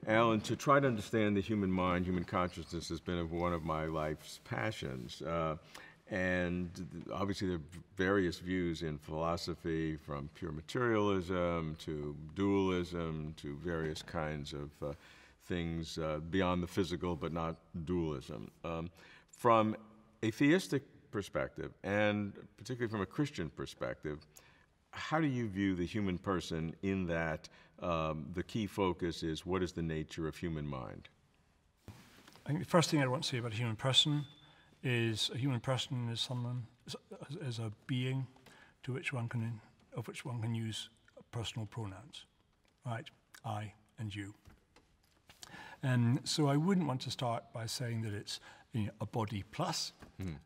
Alan, to try to understand the human mind, human consciousness has been one of my life's passions. And obviously there are various views in philosophy, from pure materialism to dualism to various kinds of things beyond the physical, but not dualism. From a theistic perspective, and particularly from a Christian perspective, how do you view the human person in that the key focus is what is the nature of human mind? I think the first thing I want to say about a human person is someone, is a being of which one can use personal pronouns, right? I and you. And so I wouldn't want to start by saying that it's a body plus.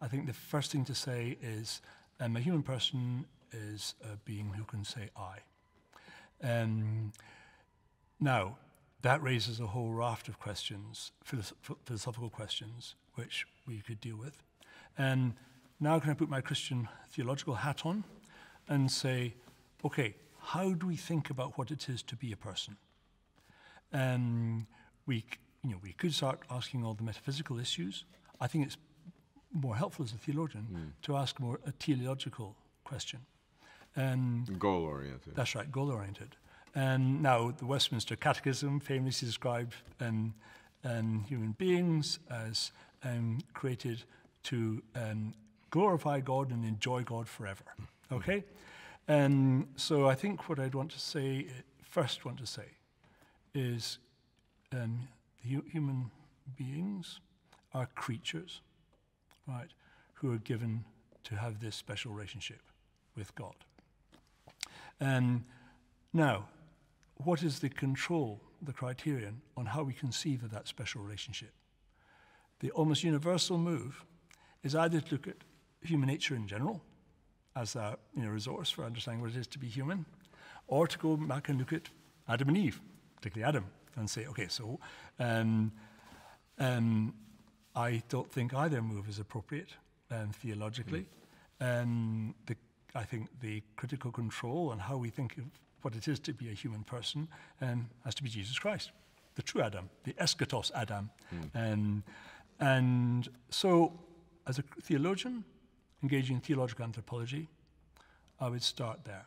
I think the first thing to say is a human person is a being who can say I. Now, that raises a whole raft of questions, philosophical questions, which we could deal with. And now can I put my Christian theological hat on and say, okay, how do we think about what it is to be a person? We could start asking all the metaphysical issues. I think it's more helpful as a theologian to ask more a teleological question. Goal-oriented. That's right, goal-oriented. And now the Westminster Catechism famously described human beings as created to glorify God and enjoy God forever. Okay? And so I think what I'd first want to say is human beings are creatures, right, who are given to have this special relationship with God. Now, what is the criterion on how we conceive of that special relationship? The almost universal move is either to look at human nature in general as a resource for understanding what it is to be human, or to go back and look at Adam and Eve, particularly Adam, and say, okay, so I don't think either move is appropriate theologically. I think the critical control on how we think of what it is to be a human person has to be Jesus Christ, the true Adam, the eschatos Adam. And so, as a theologian engaging in theological anthropology, I would start there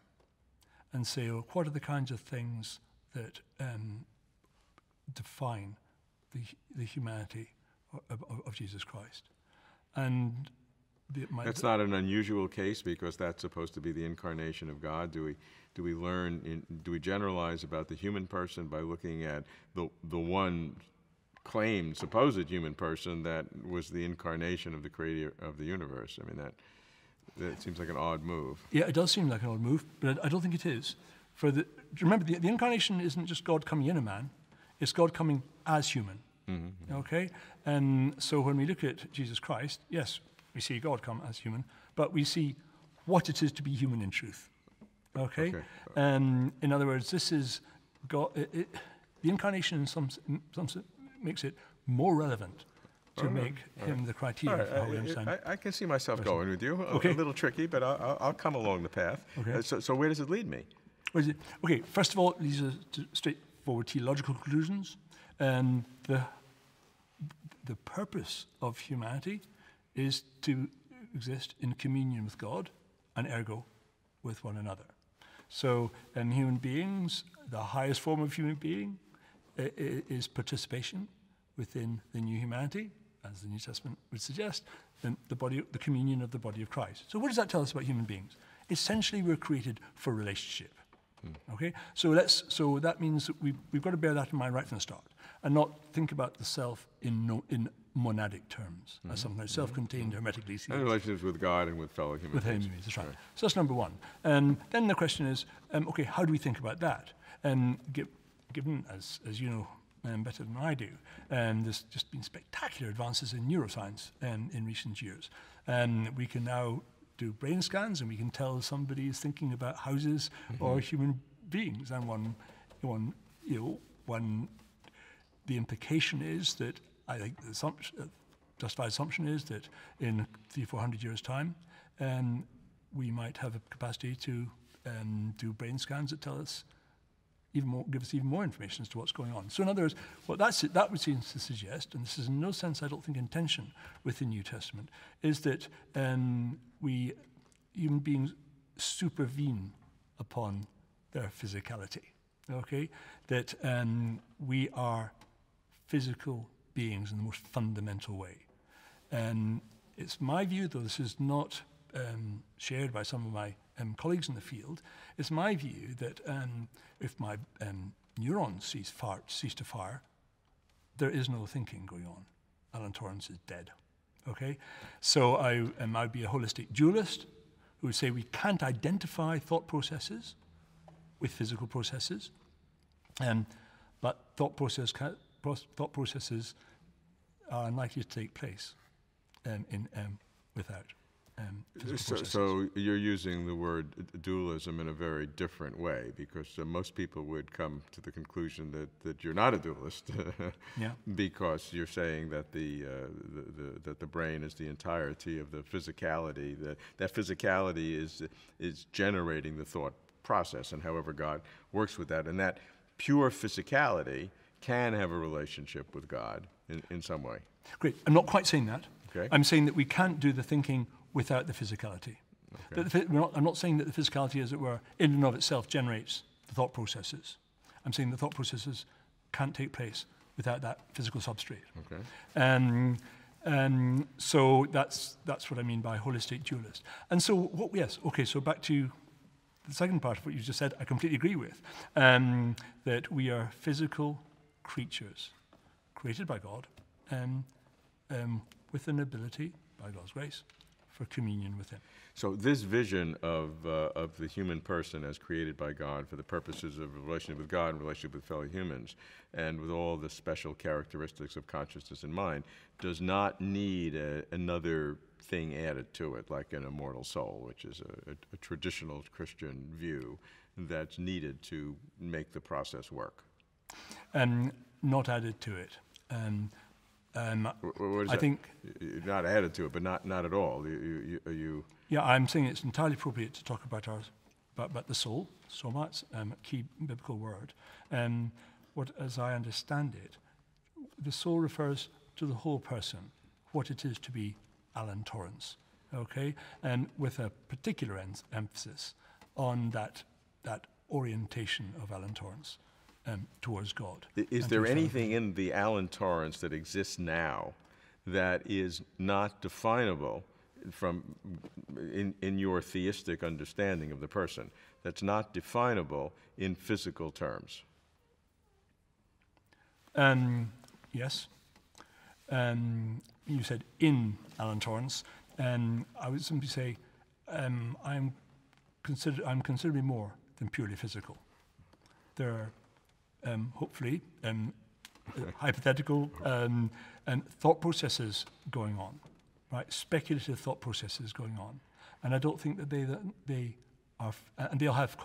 and say, well, what are the kinds of things that define the humanity of Jesus Christ? And that's not an unusual case, because that's supposed to be the incarnation of God. Do we generalize about the human person by looking at the one claimed supposed human person that was the incarnation of the creator of the universe? I mean, that seems like an odd move. Yeah, it does seem like an odd move, but I don't think it is. Remember, the incarnation isn't just God coming in a man; it's God coming as human. Okay, and so when we look at Jesus Christ, yes, we see God come as human, but we see what it is to be human in truth. Okay? In other words, this is God. The incarnation in some sense makes it more relevant to make him the criteria for how we understand. I can see myself going with you. A little tricky, but I'll come along the path. Okay. So where does it lead me? Okay, first of all, these are straightforward theological conclusions. The purpose of humanity is to exist in communion with God and ergo with one another. So human beings, the highest form of human being is participation within the new humanity, as the New Testament would suggest, the communion of the body of Christ. So what does that tell us about human beings? Essentially, we're created for relationship. Okay, so that means that we've got to bear that in mind right from the start, and not think about the self in monadic terms, as something like self-contained, hermetically sealed. And relationships with God and with fellow human beings. With human beings, that's right. So that's number one. And then the question is, okay, how do we think about that? And given, as you know better than I do, there's just been spectacular advances in neuroscience in recent years. And we can now do brain scans, and we can tell somebody is thinking about houses or human beings. And the implication is that, I think the justified assumption is that in 300-400 years' time, we might have a capacity to do brain scans that tell us, give us even more information as to what's going on. So in other words, what that would seem to suggest, and this is in no sense, I don't think, in tension with the New Testament, is that we human beings supervene upon their physicality. Okay, that we are physical beings in the most fundamental way. And it's my view, though this is not shared by some of my colleagues in the field, it's my view that if my neurons cease to fire, there is no thinking going on. Alan Torrance is dead. Okay, so I'd be a holistic dualist who would say we can't identify thought processes with physical processes, but thought processes are unlikely to take place without physical processes. So you're using the word dualism in a very different way, because most people would come to the conclusion that you're not a dualist, yeah. because you're saying that that the brain is the entirety of the physicality. That physicality is generating the thought process, and however God works with that, and that pure physicality can have a relationship with God in some way. Great. I'm not quite saying that. Okay. I'm saying that we can't do the thinking without the physicality. Okay. I'm not saying that the physicality, as it were, in and of itself generates the thought processes. I'm saying the thought processes can't take place without that physical substrate. Okay. So that's what I mean by holistic dualist. And so, so back to the second part of what you just said, I completely agree with, that we are physical creatures created by God with an ability, by God's grace, for communion with Him. So this vision of the human person as created by God for the purposes of relationship with God and relationship with fellow humans, and with all the special characteristics of consciousness in mind, does not need another thing added to it, like an immortal soul, which is a traditional Christian view that's needed to make the process work. Not added to it. What is I think not added to it, but not at all. You Yeah, I'm saying it's entirely appropriate to talk about the soul. Soma's a key biblical word. As I understand it, the soul refers to the whole person, what it is to be Alan Torrance. Okay, and with a particular emphasis on that orientation of Alan Torrance towards God. Is there anything in the Alan Torrance that exists now that is not definable in your theistic understanding of the person, that's not definable in physical terms? Yes. You said in Alan Torrance, I would simply say I'm considerably more than purely physical. There are hopefully hypothetical thought processes going on, right? Speculative thought processes going on, and I don't think that they are,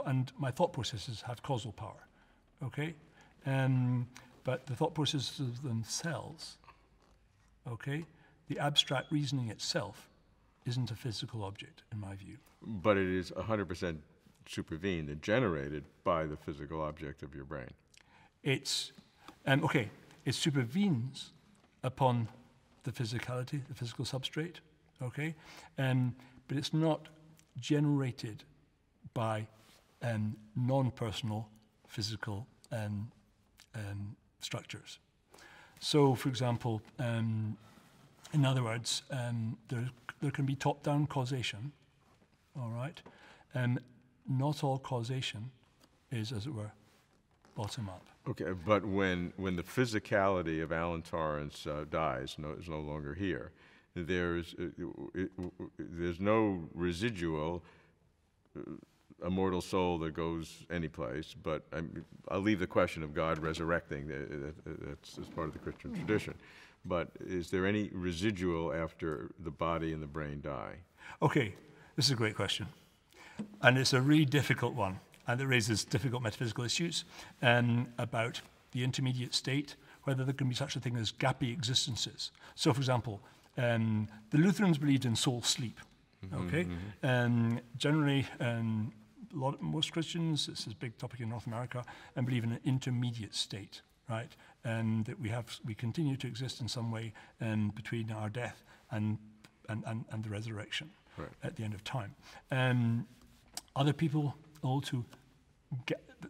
and my thought processes have causal power, okay? But the thought processes themselves, okay, the abstract reasoning itself isn't a physical object in my view. But it is 100% supervened and generated by the physical object of your brain. It's it supervenes upon the physicality, the physical substrate, okay, but it's not generated by non-personal physical structures. So, for example, in other words, there can be top-down causation, all right, not all causation is, as it were, bottom-up. Okay, but when the physicality of Alan Torrance dies, is no longer here, there's no residual immortal soul that goes anyplace. But I'll leave the question of God resurrecting. That's part of the Christian tradition. But is there any residual after the body and the brain die? Okay, this is a great question, and it's a really difficult one. And it raises difficult metaphysical issues about the intermediate state, whether there can be such a thing as gappy existences. So, for example, the Lutherans believed in soul sleep. Okay, generally, most Christians, this is a big topic in North America, and believe in an intermediate state, right? And that we continue to exist in some way between our death and the resurrection at the end of time. Other people also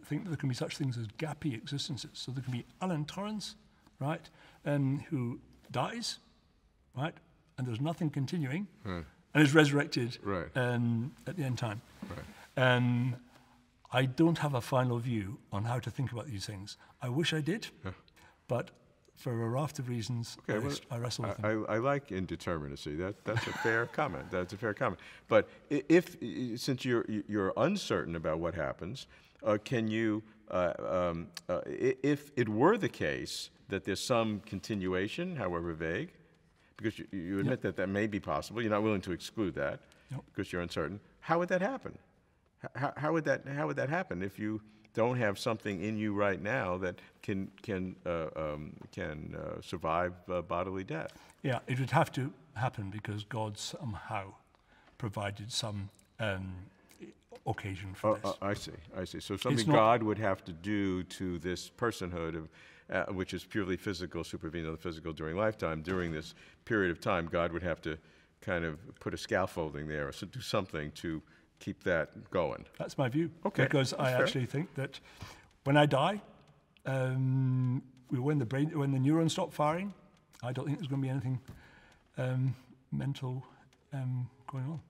think that there can be such things as Gappy existences. So there can be Alan Torrance, right, who dies, right, and there's nothing continuing, and is resurrected at the end time. I don't have a final view on how to think about these things. I wish I did, but for a raft of reasons, I wrestle with them. I like indeterminacy. That's a fair comment. That's a fair comment. But since you're uncertain about what happens, can you, if it were the case that there's some continuation, however vague, because you admit that may be possible, you're not willing to exclude that because you're uncertain. How would that happen? How would that happen if you don't have something in you right now that can survive bodily death? Yeah, it would have to happen because God somehow provided some occasion for this. I see. So something God would have to do to this personhood of, which is purely physical, supervening on the physical during lifetime, during this period of time, God would have to kind of put a scaffolding there or do something to keep that going. That's my view. Okay. Because I actually think that when I die, when the neurons stop firing, I don't think there's going to be anything mental going on.